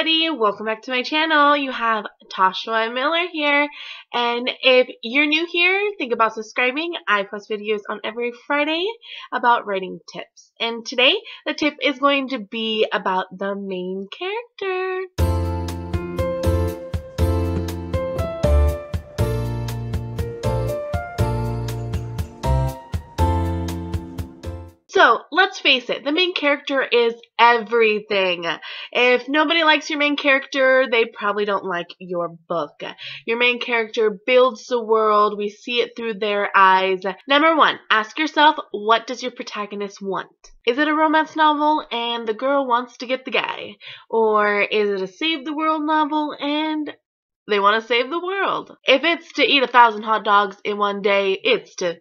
everybody, welcome back to my channel. You have Tasha Miller here, and if you're new here, think about subscribing. I post videos on every Friday about writing tips, and today the tip is going to be about the main character. So, let's face it, the main character is everything. If nobody likes your main character, they probably don't like your book. Your main character builds the world. We see it through their eyes. Number one, ask yourself, what does your protagonist want? Is it a romance novel and the girl wants to get the guy? Or is it a save the world novel and they want to save the world? If it's to eat 1,000 hot dogs in one day, it's to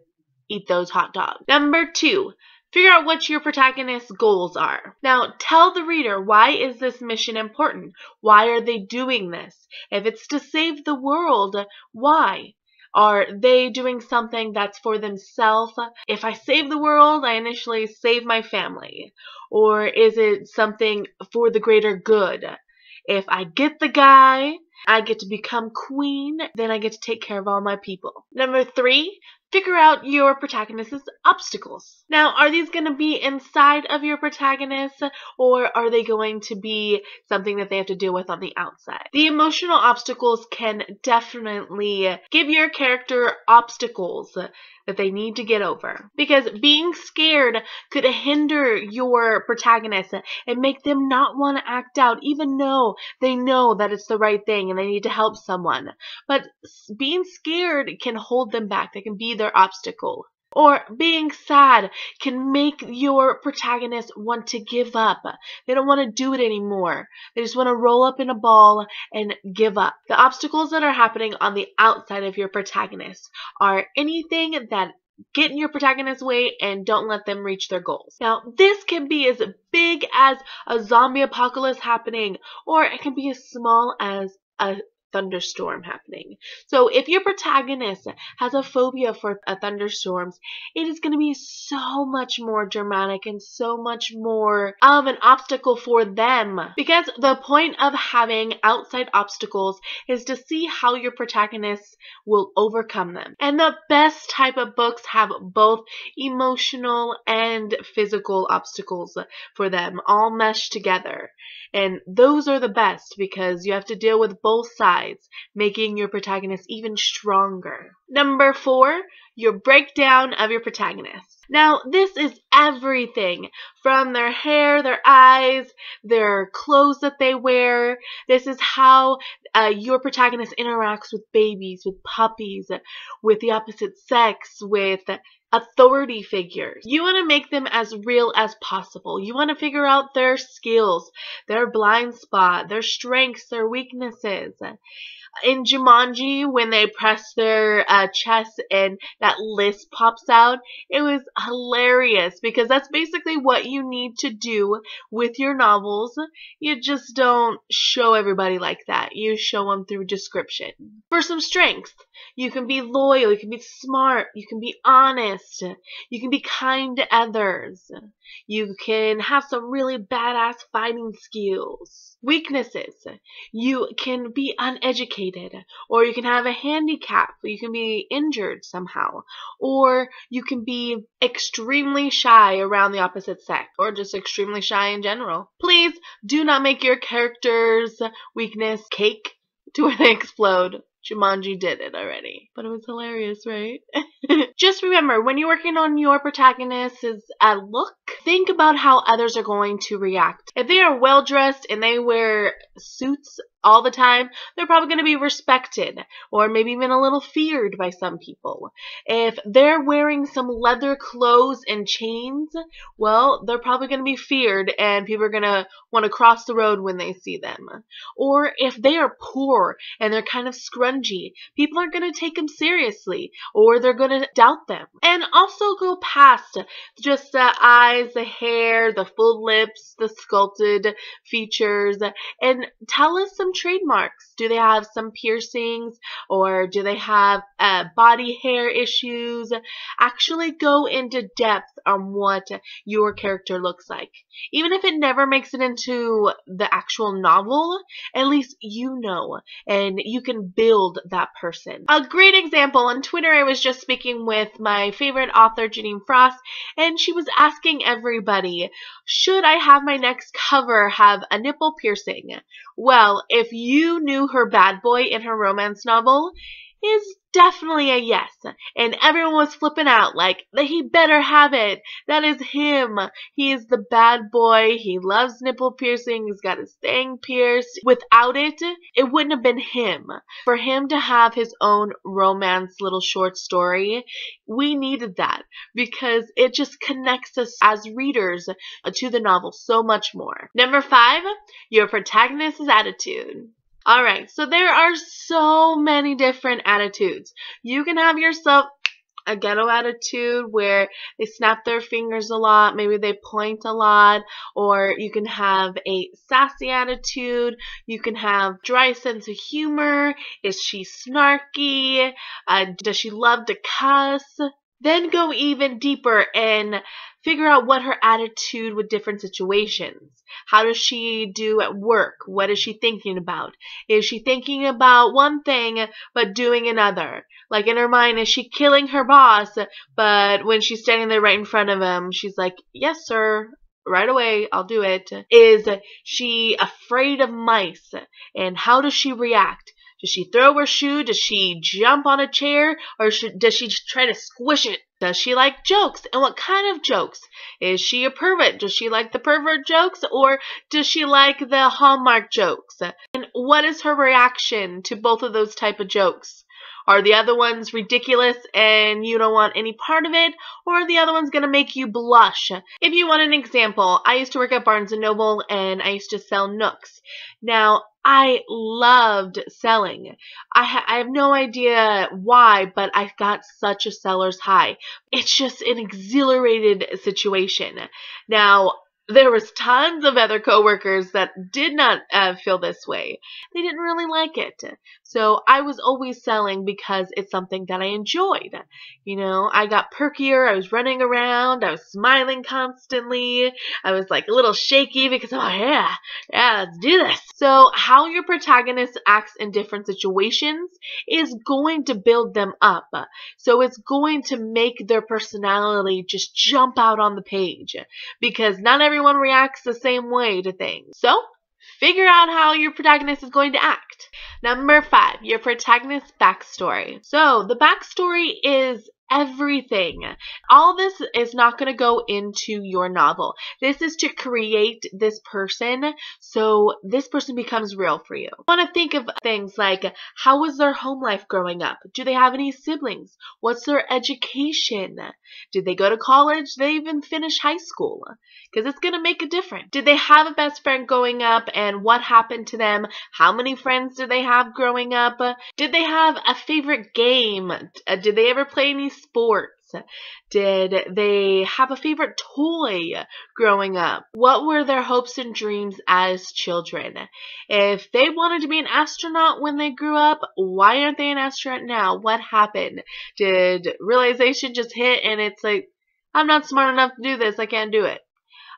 eat those hot dogs. Number two, figure out what your protagonist's goals are. Now, tell the reader, why is this mission important? Why are they doing this? If it's to save the world, why? Are they doing something that's for themselves? If I save the world, I initially save my family. Or is it something for the greater good? If I get the guy, I get to become queen, then I get to take care of all my people. Number three, figure out your protagonist's obstacles. Now, are these going to be inside of your protagonist, or are they going to be something that they have to deal with on the outside? The emotional obstacles can definitely give your character obstacles that they need to get over. Because being scared could hinder your protagonist and make them not want to act out, even though they know that it's the right thing and they need to help someone. But being scared can hold them back. They can be their obstacle. Or being sad can make your protagonist want to give up. They don't want to do it anymore. They just want to roll up in a ball and give up. The obstacles that are happening on the outside of your protagonist are anything that get in your protagonist's way and don't let them reach their goals. Now, this can be as big as a zombie apocalypse happening, or it can be as small as a thunderstorm happening. So if your protagonist has a phobia for thunderstorms, it is going to be so much more dramatic and so much more of an obstacle for them. Because the point of having outside obstacles is to see how your protagonist will overcome them. And the best type of books have both emotional and physical obstacles for them, all meshed together. And those are the best because you have to deal with both sides, making your protagonist even stronger. Number four, your breakdown of your protagonist. Now, this is everything from their hair, their eyes, their clothes that they wear. This is how your protagonist interacts with babies, with puppies, with the opposite sex, with authority figures. You want to make them as real as possible. You want to figure out their skills, their blind spot, their strengths, their weaknesses. In Jumanji, when they press their chest and that list pops out, it was hilarious because that's basically what you need to do with your novels. You just don't show everybody like that. You show them through description. For some strengths, you can be loyal, you can be smart, you can be honest, you can be kind to others, you can have some really badass fighting skills. Weaknesses, you can be uneducated, or you can have a handicap, you can be injured somehow, or you can be extremely shy around the opposite sex, or just extremely shy in general. Please do not make your character's weakness cake to where they explode. Jumanji did it already. But it was hilarious, right? Just remember, when you're working on your protagonist's look, think about how others are going to react. If they are well dressed and they wear suits all the time, they're probably going to be respected or maybe even a little feared by some people. If they're wearing some leather clothes and chains, well, they're probably going to be feared and people are going to want to cross the road when they see them. Or if they are poor and they're kind of scrungy, people aren't going to take them seriously or they're going to doubt them. And also go past just the eyes, the hair, the full lips, the sculpted features, and tell us some some trademarks? Do they have some piercings, or do they have body hair issues? Actually go into depth on what your character looks like. Even if it never makes it into the actual novel, at least you know, and you can build that person. A great example, on Twitter I was just speaking with my favorite author, Janine Frost, and she was asking everybody, should I have my next cover have a nipple piercing? Well, if you knew her bad boy in her romance novel, is definitely a yes. And everyone was flipping out like, he better have it. That is him. He is the bad boy. He loves nipple piercing. He's got his thing pierced. Without it, it wouldn't have been him. For him to have his own romance little short story, we needed that because it just connects us as readers to the novel so much more. Number 5, your protagonist's attitude. Alright, so there are so many different attitudes. You can have yourself a ghetto attitude where they snap their fingers a lot, maybe they point a lot, or you can have a sassy attitude, you can have dry sense of humor, is she snarky, does she love to cuss? Then go even deeper and figure out what her attitude with different situations. How does she do at work? What is she thinking about? Is she thinking about one thing but doing another? Like in her mind, is she killing her boss, but when she's standing there right in front of him, she's like, yes, sir. Right away, I'll do it. Is she afraid of mice? And how does she react? Does she throw her shoe? Does she jump on a chair? Or does she try to squish it? Does she like jokes? And what kind of jokes? Is she a pervert? Does she like the pervert jokes? Or does she like the Hallmark jokes? And what is her reaction to both of those type of jokes? Are the other ones ridiculous and you don't want any part of it? Or are the other ones going to make you blush? If you want an example, I used to work at Barnes & Noble and I used to sell Nooks. Now, I loved selling. I have no idea why, but I got such a seller's high. It's just an exhilarated situation. Now, there was tons of other coworkers that did not feel this way. They didn't really like it. So I was always selling because it's something that I enjoyed. You know, I got perkier. I was running around. I was smiling constantly. I was like a little shaky because, oh yeah, let's do this. So how your protagonist acts in different situations is going to build them up. So it's going to make their personality just jump out on the page because not everyone reacts the same way to things. So, figure out how your protagonist is going to act. Number 5, your protagonist's backstory. So, the backstory is everything. All this is not going to go into your novel. This is to create this person so this person becomes real for you. You want to think of things like, how was their home life growing up? Do they have any siblings? What's their education? Did they go to college? Did they even finish high school? Because it's going to make a difference. Did they have a best friend growing up and what happened to them? How many friends did they have growing up? Did they have a favorite game? Did they ever play any sports? Did they have a favorite toy growing up? What were their hopes and dreams as children? If they wanted to be an astronaut when they grew up, why aren't they an astronaut now? What happened? Did realization just hit and it's like, I'm not smart enough to do this, I can't do it?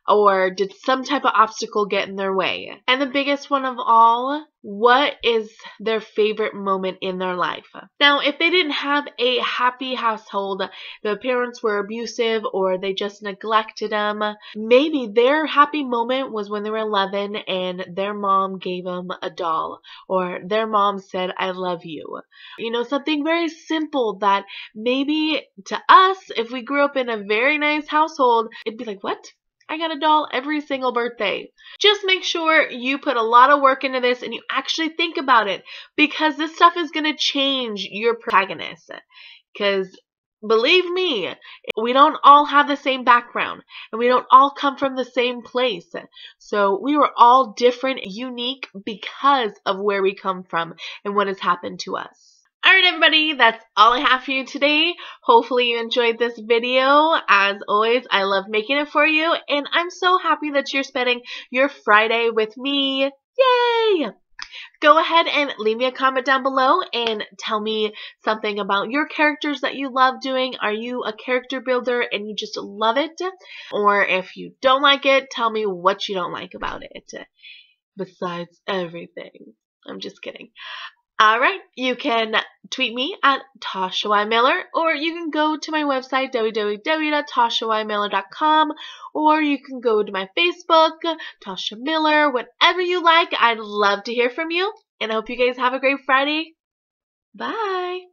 Or did some type of obstacle get in their way? And the biggest one of all, what is their favorite moment in their life? Now, if they didn't have a happy household, the parents were abusive or they just neglected them, maybe their happy moment was when they were 11 and their mom gave them a doll, or their mom said, I love you. You know, something very simple that maybe to us, if we grew up in a very nice household, it'd be like, what? I got a doll every single birthday. Just make sure you put a lot of work into this and you actually think about it, because this stuff is going to change your protagonist. Because believe me, we don't all have the same background and we don't all come from the same place. So we were all different, unique because of where we come from and what has happened to us. Alright everybody, that's all I have for you today. Hopefully you enjoyed this video. As always, I love making it for you, and I'm so happy that you're spending your Friday with me. Yay! Go go ahead and leave me a comment down below and tell me something about your characters that you love doing. Are you a character builder and you just love it? Or if you don't like it, tell me what you don't like about it. Besides everything. I'm just kidding. Alright, you can tweet me at Tasha Y. Miller, or you can go to my website, www.tashayMiller.com, or you can go to my Facebook, Tasha Miller, whatever you like. I'd love to hear from you, and I hope you guys have a great Friday. Bye!